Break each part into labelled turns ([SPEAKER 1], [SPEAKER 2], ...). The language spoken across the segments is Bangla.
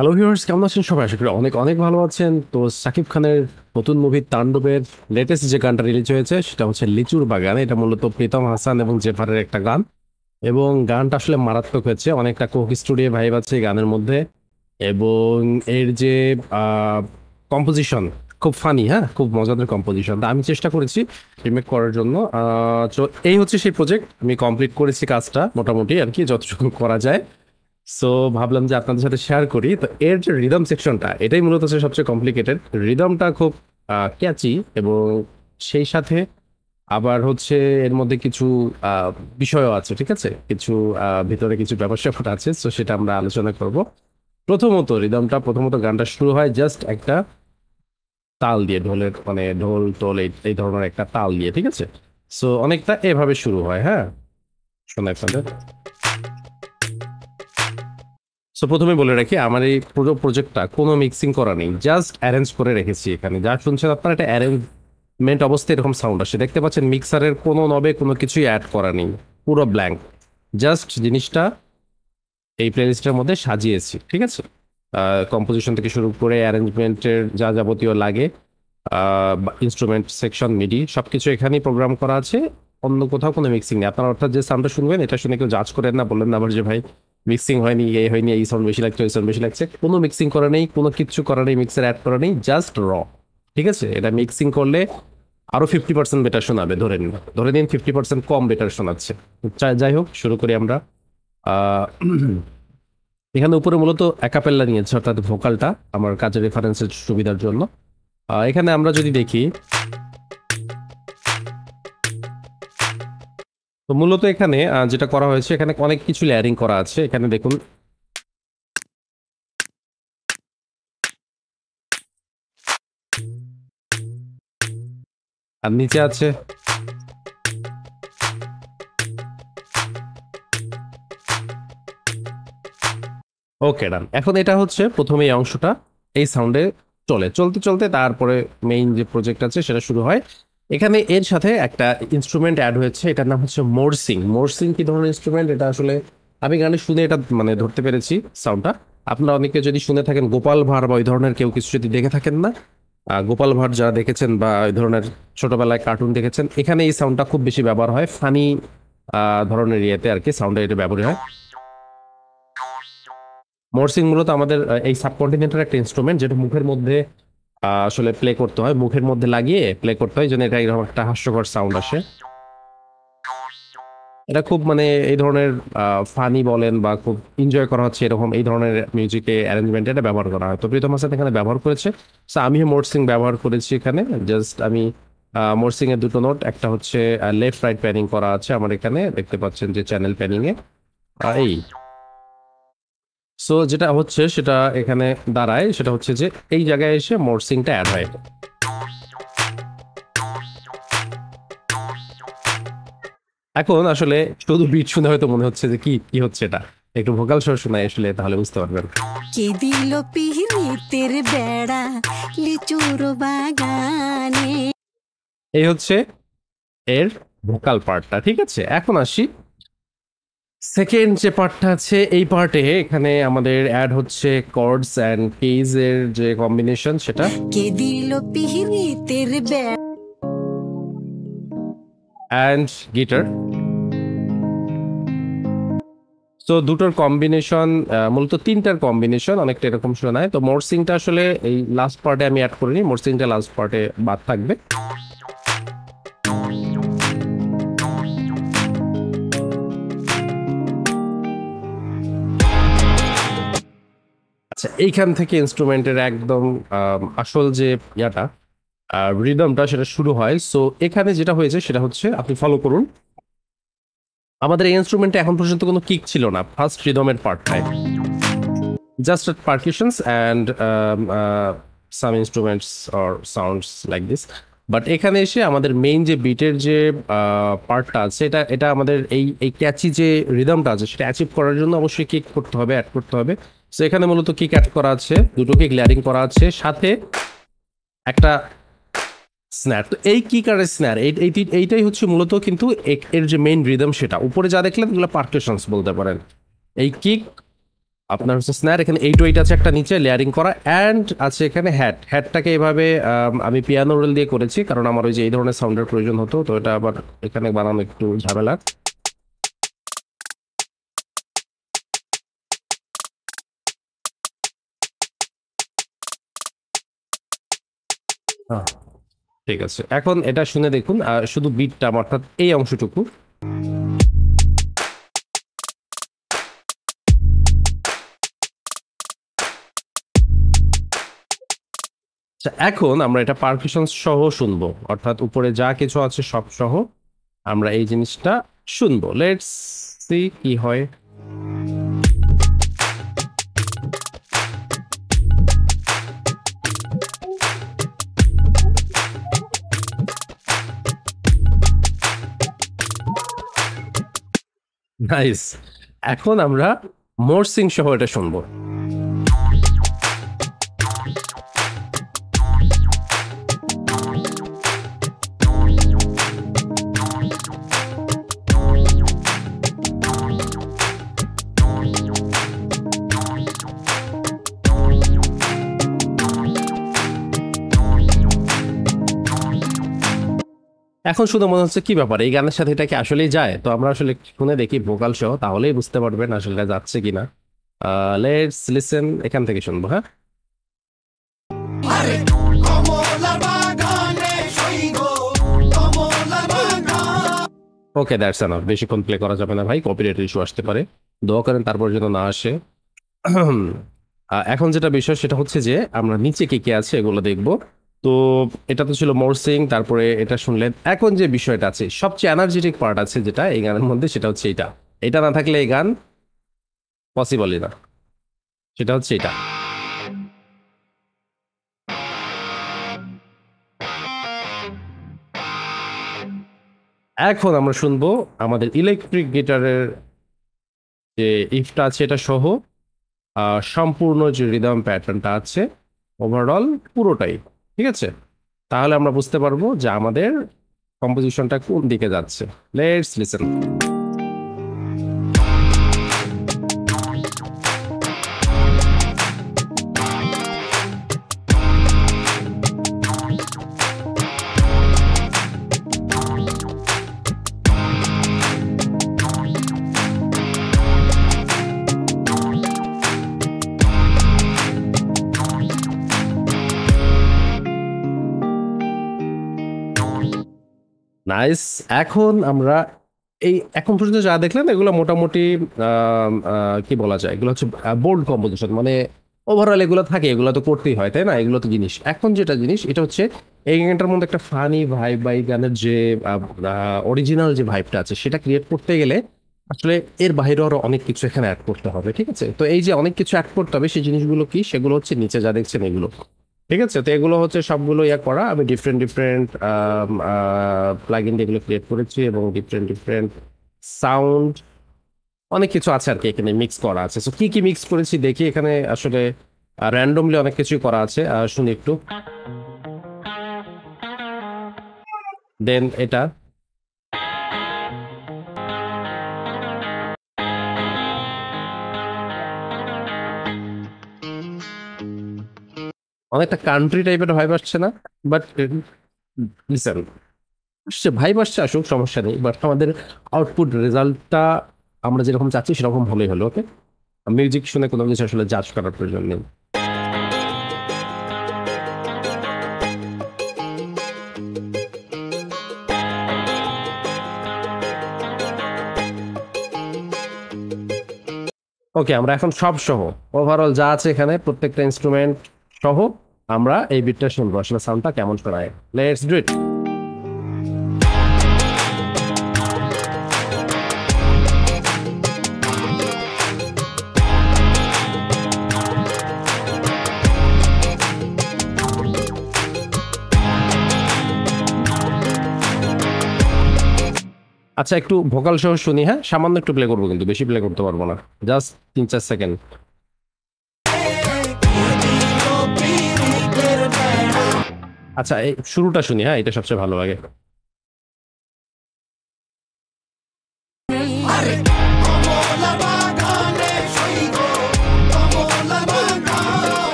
[SPEAKER 1] হ্যালো ভিউয়ার্স, কেমন আছেন সবাই? আশা করি অনেক অনেক ভালো আছেন। তো শাকিব খানের নতুন মুভি তাণ্ডবের লেটেস্ট যে গানটা রিলিজ হয়েছে সেটা হচ্ছে লিচুর বাগান। এটা মূলত প্রীতম হাসান এবং জেফারের একটা গান, এবং গানটা আসলে মারাত্মক হয়েছে। অনেকটা কোক স্টুডিও ভাইব আছে এই গানের মধ্যে, এবং এর যে কম্পোজিশন খুব ফানি, হ্যাঁ, খুব মজাদার কম্পোজিশন। আমি চেষ্টা করেছি রিমেক করার জন্য। তো এই হচ্ছে সেই প্রজেক্ট, আমি কমপ্লিট করেছি কাজটা মোটামুটি আর কি, যতটুকু করা যায়। সো ভাবলাম যে আপনাদের সাথে শেয়ার করি। তো এর যে রিদম সেকশনটা, এটাই মূলত হচ্ছে সবচেয়ে কমপ্লিকেটেড। রিদমটা খুব ক্যাচি, এবং সেই সাথে আবার হচ্ছে এর মধ্যে কিছু আহ, বিষয়ও আছে, ঠিক আছে, কিছু ভিতরে কিছু ব্যাপার স্যাপার আছে। সো সেটা আমরা আলোচনা করব। প্রথমত গানটা শুরু হয় জাস্ট একটা তাল দিয়ে, ঢোলের মানে ঢোল টোল এই ধরনের একটা তাল দিয়ে, ঠিক আছে। সো অনেকটা এভাবে শুরু হয়, হ্যাঁ, শোনায় ফেলে। সো প্রথমে বলে রাখি, আমার এই পুরো প্রজেক্টটা কোনো মিক্সিং করা নেই, জাস্ট অ্যারেঞ্জ করে রেখেছি। এখানে যা শুনছেন আপনার, এটা অ্যারেঞ্জমেন্ট অবস্থায় এরকম সাউন্ড আসে, দেখতে পাচ্ছেন। মিক্সারের কোনো নবে কোনো কিছুই অ্যাড করা নেই, পুরো ব্ল্যাঙ্ক। জাস্ট জিনিসটা এই প্লেলিস্টের মধ্যে সাজিয়েছি, ঠিক আছে। কম্পোজিশন থেকে শুরু করে অ্যারেঞ্জমেন্টের যা যাবতীয় লাগে, ইনস্ট্রুমেন্ট সেকশন, মিডি, সবকিছু এখানেই প্রোগ্রাম করা আছে। অন্য কোথাও কোনো মিক্সিং নেই। আপনার অর্থাৎ যে সাউন্ডটা শুনবেন, এটা শুনে কেউ জাজ করেন না, বললেন না আবার যে ভাই মিক্সিং হয়নি, এই হয়নি, এই সাউন্ড বেশি লাগছে, ওই সাউন্ড বেশি লাগছে। কোনো মিক্সিং করা নেই, কোনো কিচ্ছু করা নেই, মিক্সার অ্যাড করা নেই, জাস্ট র, ঠিক আছে। এটা মিক্সিং করলে আরো 50% বেটার শোনাবে, ধরে নিন 50% কম বেটার শোনাচ্ছে। যাই হোক, শুরু করি আমরা। আহ এখানে উপরে মূলত অ্যাকাপেল্লা নিয়েছে, অর্থাৎ ভোকালটা আমার কাজের রেফারেন্সের সুবিধার জন্য। এখানে আমরা যদি দেখি, তো মূলত এখানে যেটা করা হয়েছে, এখানে অনেক কিছু লেয়ারিং করা আছে। এখানে দেখুন, আর নিচে আছে। ওকে, ডান। এখন এটা হচ্ছে প্রথমে এই অংশটা এই সাউন্ডে চলতে চলতে তারপরে মেইন যে প্রজেক্ট আছে সেটা শুরু হয়। এখানে এর সাথে একটা ইনস্ট্রুমেন্ট অ্যাড হয়েছে, এটার নাম হচ্ছে মোরসিং। মোরসিং কি ধরনের ইনস্ট্রুমেন্ট, এটা আসলে আমি গানে শুনে এটা মানে ধরতে পেরেছি সাউন্ডটা। আপনারা অনেকে যদি শুনে থাকেন, গোপাল ভাঁড় বা ওই ধরনের কেউ কিছু যদি দেখে থাকেন না, গোপাল ভাঁড় যারা দেখেছেন বা ওই ধরনের ছোটবেলায় কার্টুন দেখেছেন, এখানে এই সাউন্ডটা খুব বেশি ব্যবহার হয় ফানি ধরনের ইয়েতে আর কি, সাউন্ডে এটা ব্যবহার হয়। মর্সিং মূলত আমাদের এই সাবকন্টিনেন্টের একটা ইনস্ট্রুমেন্ট, যেটা মুখের মধ্যে আসলে প্লে করতে হয়, মুখের মধ্যে লাগিয়ে প্লে করতে হয়, যেন এটা এরকম একটা হাস্যকর সাউন্ড আসে। এটা খুব মানে এই ধরনের ফানি বলেন বা খুব এনজয় করা হচ্ছে, এরকম এই ধরনের মিউজিকে অ্যারেঞ্জমেন্টে এটা ব্যবহার করা হয়। তো প্রীতম হাসান এখানে ব্যবহার করেছে। সো আমিও মোরসিং ব্যবহার করেছি এখানে। জাস্ট আমি মোরসিং এর দুটো নোট, একটা হচ্ছে লেফট রাইট প্যানিং করা আছে আমার এখানে, দেখতে পাচ্ছেন যে চ্যানেল প্যানিং এ এই। সো যেটা হচ্ছে সেটা এখানে দাঁড়ায়, সেটা হচ্ছে যে এই জায়গায় এসে মোরসিংটা অ্যাড হয়। এখন আসলে শুধু বিট শুনে হয়তো মনে হচ্ছে যে কি কি হচ্ছে এটা, একটু ভোকাল সহ শোনায় আসলে তাহলে বুঝতে পারবেন।
[SPEAKER 2] কে দিল পিরিতের বেড়া লিচুর বাগানে।
[SPEAKER 1] এই হচ্ছে এর ভোকাল পার্টটা, ঠিক আছে। এখন আসি সেকেন্ড যে পার্টটা আছে, এই পার্টে এখানে আমাদের অ্যাড হচ্ছে কর্ডস অ্যান্ড কেজ এর যে কম্বিনেশন সেটা,
[SPEAKER 2] কে দিল পিরিতের বেড়া।
[SPEAKER 1] And guitar. তো দুটোর কম্বিনেশন, মূলত তিনটার কম্বিনেশন অনেকটা এরকম শোনায়। তো মোরসিংটা আসলে এই লাস্ট পার্টে আমি অ্যাড করিনি, মোরসিংটা লাস্ট পার্টে বাদ থাকবে। আচ্ছা, এইখান থেকে ইনস্ট্রুমেন্টের একদম আসল যে ইয়াটা, রিদমটা, সেটা শুরু হয়। সো এখানে যেটা হয়েছে সেটা হচ্ছে, আপনি ফলো করুন। আমাদের এই ইনস্ট্রুমেন্টে এখন পর্যন্ত কোনো কিক ছিল না ফার্স্ট রিদমের পার্টটায়, just percussions and some instruments or sounds like this. But এখানে এসে আমাদের মেইন যে বিটের যে পার্টটা আছে, এটা এটা আমাদের এই এই ক্যাচি যে রিদমটা আছে সেটা অ্যাচিভ করার জন্য অবশ্যই কিক করতে হবে, অ্যাড করতে হবে। সো এখানে মূলত কিক অ্যাড করা আছে, দুটো কিক লেয়ারিং করা আছে, সাথে একটা স্ন্যার। তো এই কিক আর স্ন্যার এইটাই হচ্ছে মূলত কিন্তু এর যে মেইন রিদম, সেটা উপরে যা দেখলেন এগুলো পারকাশনস বলতে পারেন। এই কিক আপনার হচ্ছে স্ন্যার, এখানে 808 আছে একটা নিচে লেয়ারিং করা, অ্যান্ড আছে এখানে হ্যাটটাকে এভাবে আমি পিয়ানো রোল দিয়ে করেছি কারণ আমার ওই যে এই ধরনের সাউন্ডের প্রয়োজন হতো, তো এটা আবার এখানে বানানো একটু ঝামেলা। ঠিক আছে, এখন এটা শুনে দেখুন শুধু বিটটা অর্থাৎ এই অংশটুকু। আচ্ছা, এখন আমরা এটা পারকাশন সহ শুনবো, অর্থাৎ উপরে যা কিছু আছে সব সহ আমরা এই জিনিসটা শুনবো। লেটস সি কি হয়। নাইস, এখন আমরা মর্সিং সহ এটা শুনবো। এখন শুধু মনে হচ্ছে কি ব্যাপার, এই গানের সাথে এটা কি আসলেই যায়? তো আমরা আসলে শুনে দেখি ভোকাল সহ, তাহলেই বুঝতে পারবেন আসলে এটা যাচ্ছে কিনা। লেটস লিসেন, এখান থেকে শুনবো। হ্যাঁ, ওকে, দ্যাটস এনাফ। বেশিক্ষণ প্লে করা যাবে না ভাই, কপিরাইট ইস্যু আসতে পারে, দোয়া করেন তারপর যেন না আসে। এখন যেটা বিষয় সেটা হচ্ছে যে আমরা নিচে কি কি আছে এগুলো দেখবো। তো এটা তো ছিল মর্সিং, তারপরে এটা শুনলেন। এখন যে বিষয়টা আছে, সবচেয়ে এনার্জেটিক পার্ট আছে যেটা এই গানের মধ্যে, সেটা হচ্ছে এটা। এটা না থাকলে এই গান পসিবলই না, সেটা হচ্ছে এটা। এখন আমরা শুনবো আমাদের ইলেকট্রিক গিটারের যে ইফটা আছে এটা সহ সম্পূর্ণ যে রিদম প্যাটার্নটা আছে ওভারঅল পুরোটাই। ঠিক আছে, তাহলে আমরা বুঝতে পারবো যে আমাদের কম্পোজিশনটা কোন দিকে যাচ্ছে। Let's listen. নাইস, এখন আমরা এই এখন পর্যন্ত যা দেখলেন এগুলো মোটামুটি কি বলা যায়, এগুলো হচ্ছে বোর্ড কম্পোজিশন, মানে ওভারঅল এগুলো থাকে, এগুলো তো করতেই হয় তাই না, এগুলো তো জিনিস। এখন যেটা জিনিস এটা হচ্ছে এই গানটার মধ্যে একটা ফানি ভাইব বা এই গানের যে অরিজিনাল যে ভাইবটা আছে সেটা ক্রিয়েট করতে গেলে আসলে এর বাইরেও আরো অনেক কিছু এখানে অ্যাড করতে হবে। ঠিক আছে, তো এই যে অনেক কিছু অ্যাড করতে হবে সেই জিনিসগুলো কি, সেগুলো হচ্ছে নিচে যা দেখছেন এগুলো। ঠিক আছে, তো এগুলো হচ্ছে সবগুলো ইয়া করা, আমি ডিফারেন্ট ডিফারেন্ট প্লাগইন এগুলো ক্রিয়েট করেছি এবং ডিফারেন্ট ডিফারেন্ট সাউন্ড অনেক কিছু আছে আর কি এখানে মিক্স করা আছে। তো কি কি মিক্স করেছি দেখি, এখানে আসলে র্যান্ডমলি অনেক কিছুই করা আছে, শুনি একটু। দেন এটা অনেকটা কান্ট্রি টাইপের ভাইব আসছে না? বাট লিসেন, আসছে ভাইব আসছে, আসুক, সমস্যা নেই, বাট আমাদের আউটপুট রেজাল্টটা আমরা যেরকম চাচ্ছি সেরকম হলেই হলো। ওকে, মিউজিক শুনে কোনো কিছু আসলে জাজ করার প্রয়োজন নেই। ওকে, আমরা এখন সব সহ ওভারঅল যা আছে এখানে প্রত্যেকটা ইনস্ট্রুমেন্ট সহ আমরা এই বিটটা শুনবো আসলে সাউন্ডটা কেমন শোনায়। Let's do it. আচ্ছা, একটু ভোকাল সহ শুনি। হ্যাঁ, সামান্য একটু প্লে করবো, কিন্তু বেশি প্লে করতে পারবো না, জাস্ট 3-4 সেকেন্ড। আচ্ছা, এই শুরুটা শুনি। হ্যাঁ, এটা সবচেয়ে ভালো লাগে।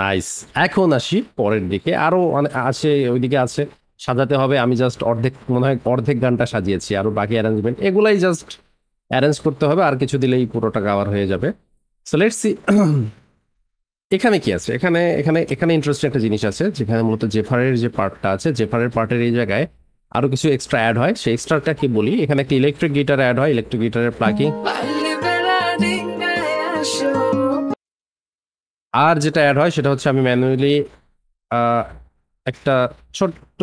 [SPEAKER 1] নাইস। এখন আসি পরের দিকে, আরো আছে, ওইদিকে আছে সাজাতে হবে। আমি জাস্ট অর্ধেক, মনে হয় অর্ধেক গানটা সাজিয়েছি, আরো বাকি অ্যারেঞ্জমেন্ট এগুলাই জাস্ট অ্যারেঞ্জ করতে হবে, আর কিছু দিলেই পুরোটা কভার হয়ে যাবে। সো লেটস সি এখানে কি আছে। এখানে এখানে এখানে ইন্টারেস্টিং একটা জিনিস আছে, যেখানে মূলত জেফারের যে পার্টটা আছে, জেফারের পার্টের এই জায়গায় আরো কিছু এক্সট্রা অ্যাড হয়। সেই এক্সট্রাটা কি বলি, এখানে একটা ইলেকট্রিক গিটার অ্যাড হয়, ইলেকট্রিক গিটারের প্লাকিং। আর যেটা অ্যাড হয় সেটা হচ্ছে আমি ম্যানুয়ালি একটা ছোট্ট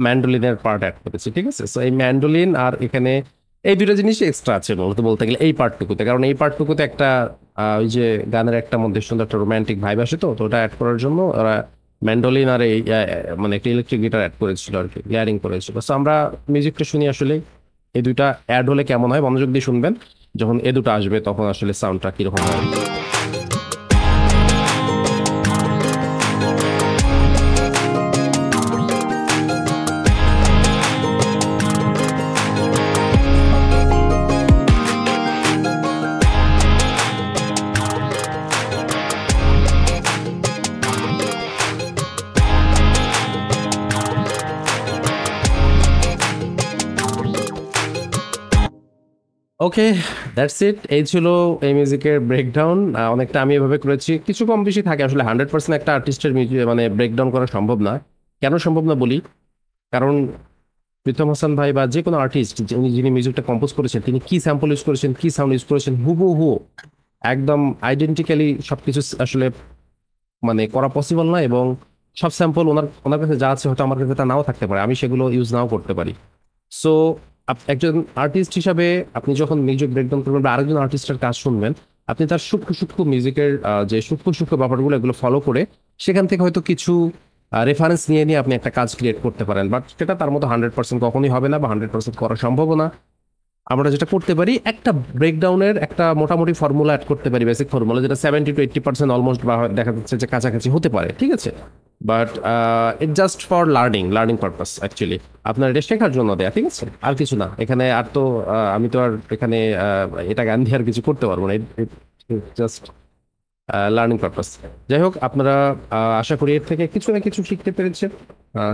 [SPEAKER 1] ম্যান্ডোলিনের পার্ট অ্যাড করেছি, ঠিক আছে। সো এই ম্যান্ডোলিন আর এখানে এই দুটো জিনিস এক্সট্রা আছে মূলত বলতে গেলে এই পার্টটুকুতে, কারণ এই পার্টটুকুতে একটা ওই যে গানের একটা মধ্যে সুন্দর একটা রোমান্টিক ভাইব আসে, তো ওটা অ্যাড করার জন্য ওরা ম্যান্ডোলিন আর এই মানে একটা ইলেকট্রিক গিটার অ্যাড করেছিল আর কি, লেয়ারিং করেছিল। সো আমরা মিউজিকটা শুনি আসলে এই দুইটা অ্যাড হলে কেমন হয়, মনোযোগ দিয়ে শুনবেন। যখন এ দুটো আসবে তখন আসলে সাউন্ডটা কিরকম হয়। ওকে, দ্যাটস ইট। এই ছিল এই মিউজিকের ব্রেকডাউন। অনেকটা আমি এভাবে করেছি, কিছু কম বেশি থাকে আসলে। 100% একটা আর্টিস্টের মিউজিক মানে ব্রেকডাউন করা সম্ভব না। কেন সম্ভব না বলি, কারণ প্রীতম হাসান ভাই বা যে কোনো আর্টিস্ট যিনি মিউজিকটা কম্পোজ করেছেন, তিনি কি স্যাম্পল ইউজ করেছেন, কি সাউন্ড ইউজ করেছেন, হুবহু একদম আইডেন্টিক্যালি সবকিছু আসলে মানে করা পসিবল না। এবং সব স্যাম্পল ওনার ওনার কাছে যা আছে হয়তো আমার কাছে তা নাও থাকতে পারে, আমি সেগুলো ইউজ নাও করতে পারি। সো একজন আর্টিস্ট হিসাবে আপনি যখন মিউজিক ব্রেকডাউন করবেন বা আরেকজন আর্টিস্টের কাজ শুনবেন, আপনি তার সূক্ষ্ম সূক্ষ্ম মিউজিকের যে সূক্ষ্ম সূক্ষ্ম ব্যাপারগুলো এগুলো ফলো করে সেখান থেকে হয়তো কিছু রেফারেন্স নিয়ে নিয়ে আপনি একটা কাজ ক্রিয়েট করতে পারেন। বাট সেটা তার মতো 100% কখনোই হবে না বা 100% করা সম্ভব না। আমরা যেটা করতে পারি, একটা ব্রেকডাউনের একটা মোটামুটি ফর্মুলা অ্যাড করতে পারি, বেসিক ফর্মুলা, যেটা 70 to 80% অলমোস্ট বা দেখা যাচ্ছে যে কাছাকাছি হতে পারে, ঠিক আছে। But it just for learning purpose actually, আপনার এটা শেখার জন্য দেয়া, ঠিক আছে, আর কিছু না। এখানে আর তো আমি তো আর এখানে এটা গান দিয়ে আর কিছু করতে পারবো না, জাস্ট লার্নিং পারপাস। যাই হোক, আপনারা আশা করি এর থেকে কিছু না কিছু শিখতে পেরেছেন।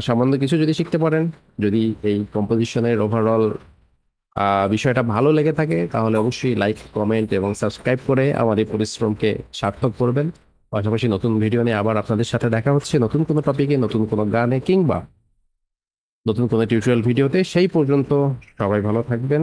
[SPEAKER 1] সামান্য কিছু যদি শিখতে পারেন, যদি এই কম্পোজিশনের ওভারঅল বিষয়টা ভালো লেগে থাকে, তাহলে অবশ্যই লাইক, কমেন্ট এবং সাবস্ক্রাইব করে আমার এই পরিশ্রমকে সার্থক করবেন। পাশাপাশি নতুন ভিডিও নিয়ে আবার আপনাদের সাথে দেখা হচ্ছে, নতুন কোনো টপিকে, নতুন কোনো গানে, কিংবা নতুন কোনো টিউটোরিয়াল ভিডিওতে। সেই পর্যন্ত সবাই ভালো থাকবেন।